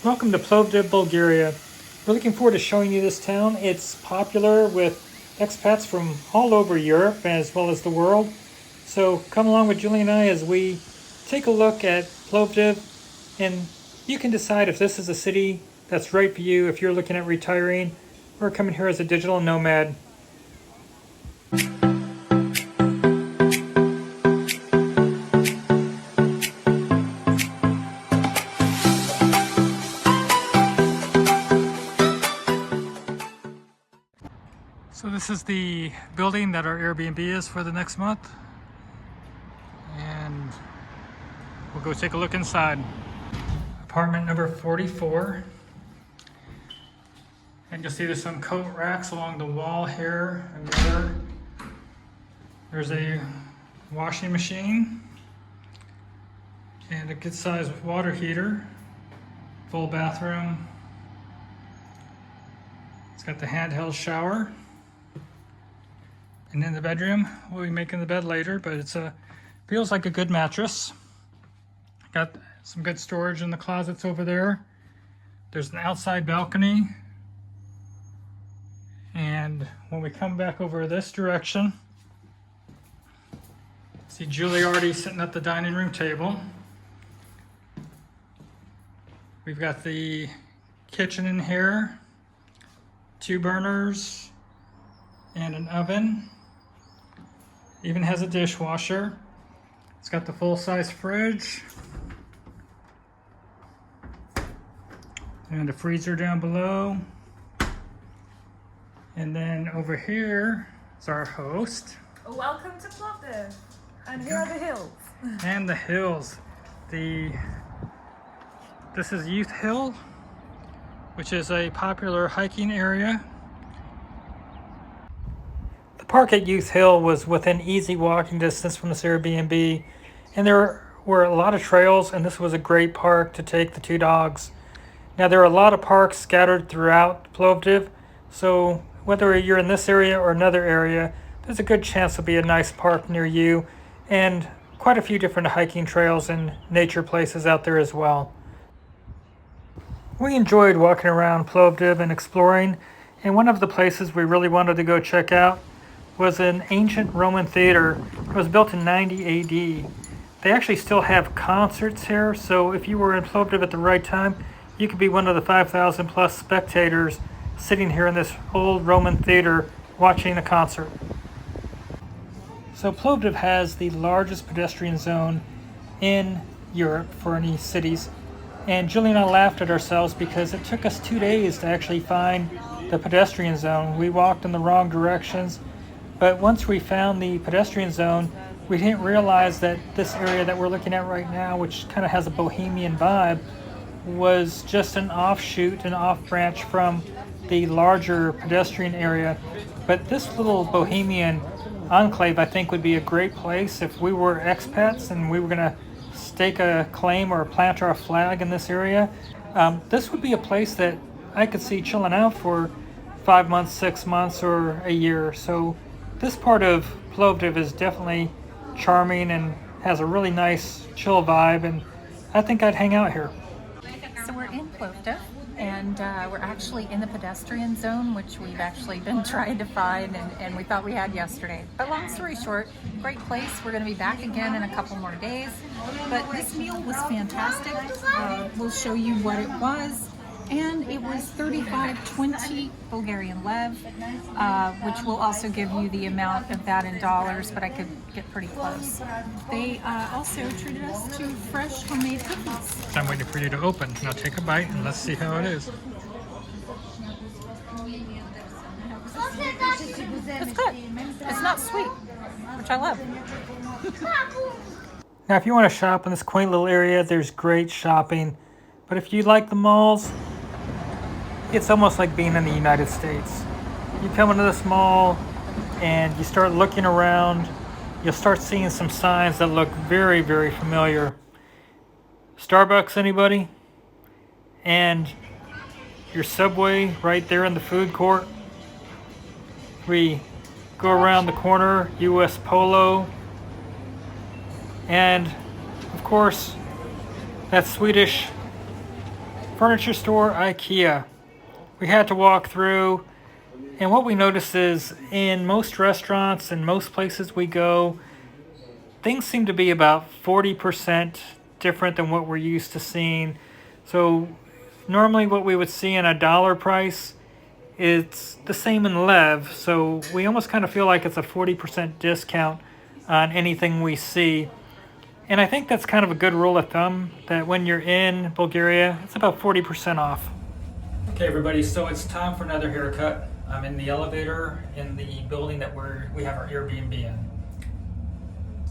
Welcome to Plovdiv, Bulgaria. We're looking forward to showing you this town. It's popular with expats from all over Europe as well as the world. So come along with Julie and I as we take a look at Plovdiv, and you can decide if this is a city that's right for you if you're looking at retiring or coming here as a digital nomad. So this is the building that our Airbnb is for the next month, and we'll go take a look inside. Apartment number 44, and you'll see there's some coat racks along the wall here, a mirror. There's a washing machine and a good sized water heater, full bathroom. It's got the handheld shower. And in the bedroom, we'll be making the bed later, but it's feels like a good mattress. Got some good storage in the closets over there. There's an outside balcony. And when we come back over this direction, see Julie already sitting at the dining room table. We've got the kitchen in here, 2 burners, and an oven. Even has a dishwasher. It's got the full-size fridge and a freezer down below. And then over here is our host. Welcome to Plovdiv, and here are the hills. And the hills. This is Youth Hill, which is a popular hiking area. The park at Youth Hill was within easy walking distance from this Airbnb, and there were a lot of trails, and this was a great park to take the 2 dogs. Now there are a lot of parks scattered throughout Plovdiv, so whether you're in this area or another area, there's a good chance there'll be a nice park near you, and quite a few different hiking trails and nature places out there as well. We enjoyed walking around Plovdiv and exploring, and one of the places we really wanted to go check out was an ancient Roman theater. It was built in 90 AD. They actually still have concerts here, so if you were in Plovdiv at the right time, you could be one of the 5,000 plus spectators sitting here in this old Roman theater watching a concert. So Plovdiv has the largest pedestrian zone in Europe for any cities, and Julie and I laughed at ourselves because it took us 2 days to actually find the pedestrian zone. We walked in the wrong directions, but once we found the pedestrian zone, we didn't realize that this area that we're looking at right now, which kind of has a bohemian vibe, was just an offshoot, an off branch from the larger pedestrian area. But this little bohemian enclave, I think, would be a great place if we were expats and we were going to stake a claim or plant our flag in this area. This would be a place that I could see chilling out for 5 months, 6 months, or a year. So this part of Plovdiv is definitely charming and has a really nice chill vibe, and I think I'd hang out here. So we're in Plovdiv, and we're actually in the pedestrian zone, which we've actually been trying to find, and we thought we had yesterday. But long story short, great place. We're going to be back again in a couple more days. But this meal was fantastic. We'll show you what it was. And it was 35.20 Bulgarian lev, which will also give you the amount of that in dollars, but I could get pretty close. They also treated us to fresh homemade cookies. So I'm waiting for you to open. Now take a bite and let's see how it is. It's good. It's not sweet, which I love. Now if you want to shop in this quaint little area, there's great shopping. But if you like the malls, it's almost like being in the United States. You come into this mall and you start looking around, you'll start seeing some signs that look very, very familiar. Starbucks, anybody? And your Subway right there in the food court. We go around the corner, US Polo. And of course, that Swedish Furniture store, IKEA. We had to walk through, and what we noticed is in most restaurants and most places we go, things seem to be about 40% different than what we're used to seeing. So normally what we would see in a dollar price, it's the same in Lev. So we almost kind of feel like it's a 40% discount on anything we see. And I think that's kind of a good rule of thumb, that when you're in Bulgaria, it's about 40% off. Okay, everybody, so it's time for another haircut. I'm in the elevator in the building that we have our Airbnb in.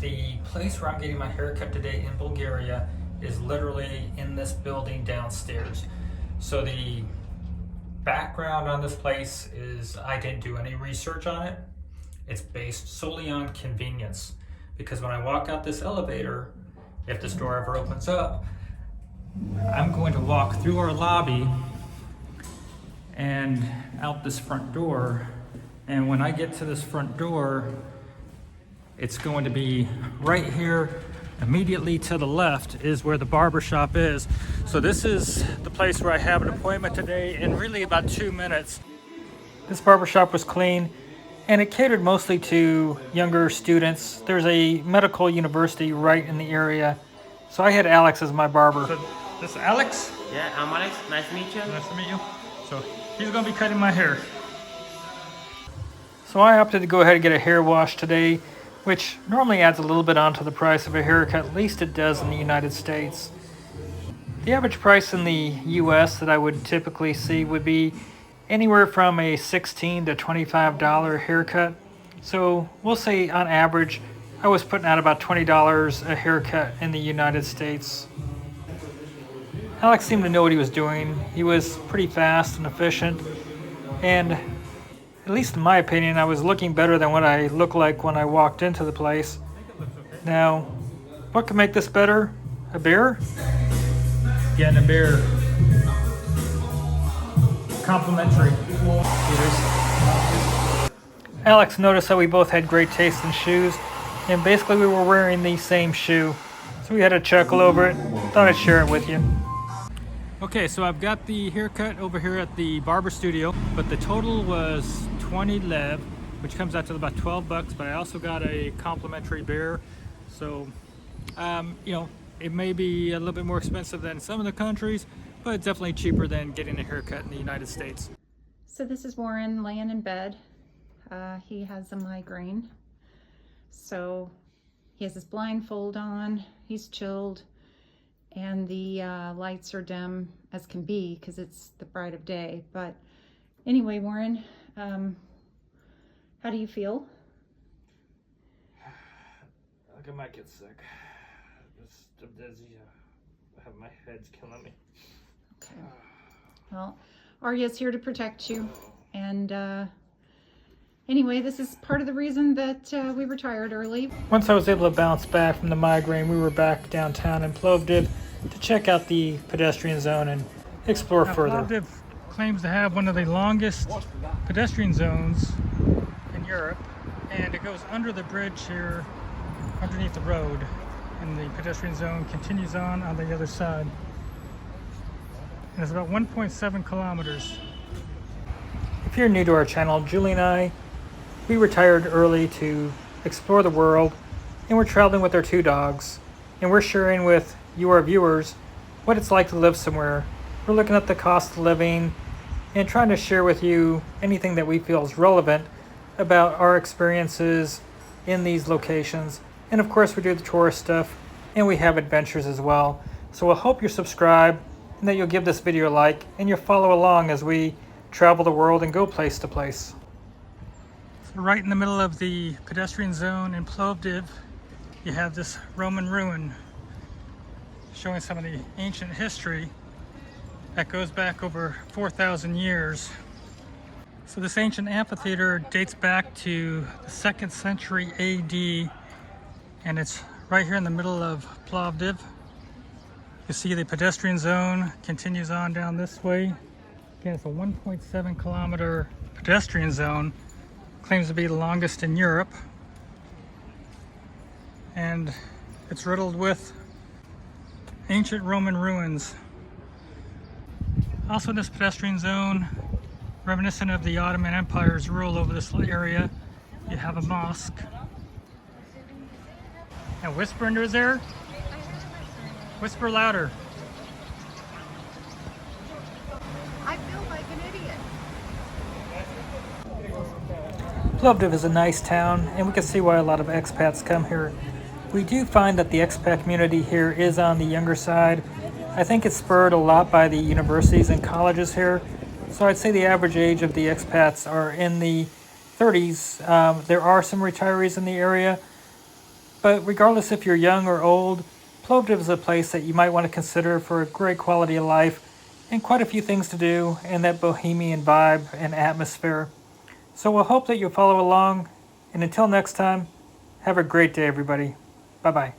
The place where I'm getting my haircut today in Bulgaria is literally in this building downstairs. So the background on this place is I didn't do any research on it. It's based solely on convenience. Because when I walk out this elevator, if this door ever opens up, I'm going to walk through our lobby and out this front door. And when I get to this front door, it's going to be right here, immediately to the left is where the barber shop is. So this is the place where I have an appointment today in really about 2 minutes. This barber shop was clean, and it catered mostly to younger students. There's a medical university right in the area. So I had Alex as my barber. So this is Alex? Yeah, I'm Alex. Nice to meet you. Nice to meet you. So he's gonna be cutting my hair. So I opted to go ahead and get a hair wash today, which normally adds a little bit onto the price of a haircut, at least it does in the United States. The average price in the US that I would typically see would be anywhere from a $16 to $25 haircut. So we'll say on average, I was putting out about $20 a haircut in the United States. Alex seemed to know what he was doing. He was pretty fast and efficient, and at least in my opinion, I was looking better than what I looked like when I walked into the place. Now, what can make this better? A beer? Getting a beer. Complimentary. Alex noticed that we both had great taste in shoes, and basically we were wearing the same shoe. So we had a chuckle over it. Thought I'd share it with you. Okay, so I've got the haircut over here at the barber studio, but the total was 20 lev, which comes out to about 12 bucks, but I also got a complimentary beer. So, you know, it may be a little bit more expensive than some of the countries, but it's definitely cheaper than getting a haircut in the United States. So this is Warren laying in bed. He has a migraine. So he has his blindfold on, he's chilled, and the lights are dim as can be because it's the bright of day. But anyway, Warren, how do you feel? I think I might get sick. I'm dizzy. My head's killing me. Okay. Well, Arya's here to protect you. And anyway, this is part of the reason that we retired early. Once I was able to bounce back from the migraine, we were back downtown in Plovdiv to check out the pedestrian zone and explore further. Plovdiv claims to have one of the longest pedestrian zones in Europe, and it goes under the bridge here underneath the road, and the pedestrian zone continues on the other side. And it's about 1.7 kilometers. If you're new to our channel, Julie and I, we retired early to explore the world, and we're traveling with our 2 dogs, and we're sharing with you, our viewers, what it's like to live somewhere. We're looking at the cost of living and trying to share with you anything that we feel is relevant about our experiences in these locations. And of course, we do the tourist stuff, and we have adventures as well. So we'll hope you're subscribed and that you'll give this video a like, and you'll follow along as we travel the world and go place to place. So right in the middle of the pedestrian zone in Plovdiv, you have this Roman ruin showing some of the ancient history that goes back over 4,000 years. So this ancient amphitheater dates back to the 2nd century AD, and it's right here in the middle of Plovdiv. You see the pedestrian zone continues on down this way. Again, it's a 1.7 kilometer pedestrian zone, claims to be the longest in Europe, and it's riddled with ancient Roman ruins. Also in this pedestrian zone, reminiscent of the Ottoman Empire's rule over this area, you have a mosque. And whisper into his ear. Whisper louder. I feel like an idiot. Plovdiv is a nice town, and we can see why a lot of expats come here. We do find that the expat community here is on the younger side. I think it's spurred a lot by the universities and colleges here. So I'd say the average age of the expats are in the 30s. There are some retirees in the area, but regardless if you're young or old, Plovdiv is a place that you might want to consider for a great quality of life and quite a few things to do and that bohemian vibe and atmosphere. So we'll hope that you'll follow along, and until next time, have a great day, everybody. Bye-bye.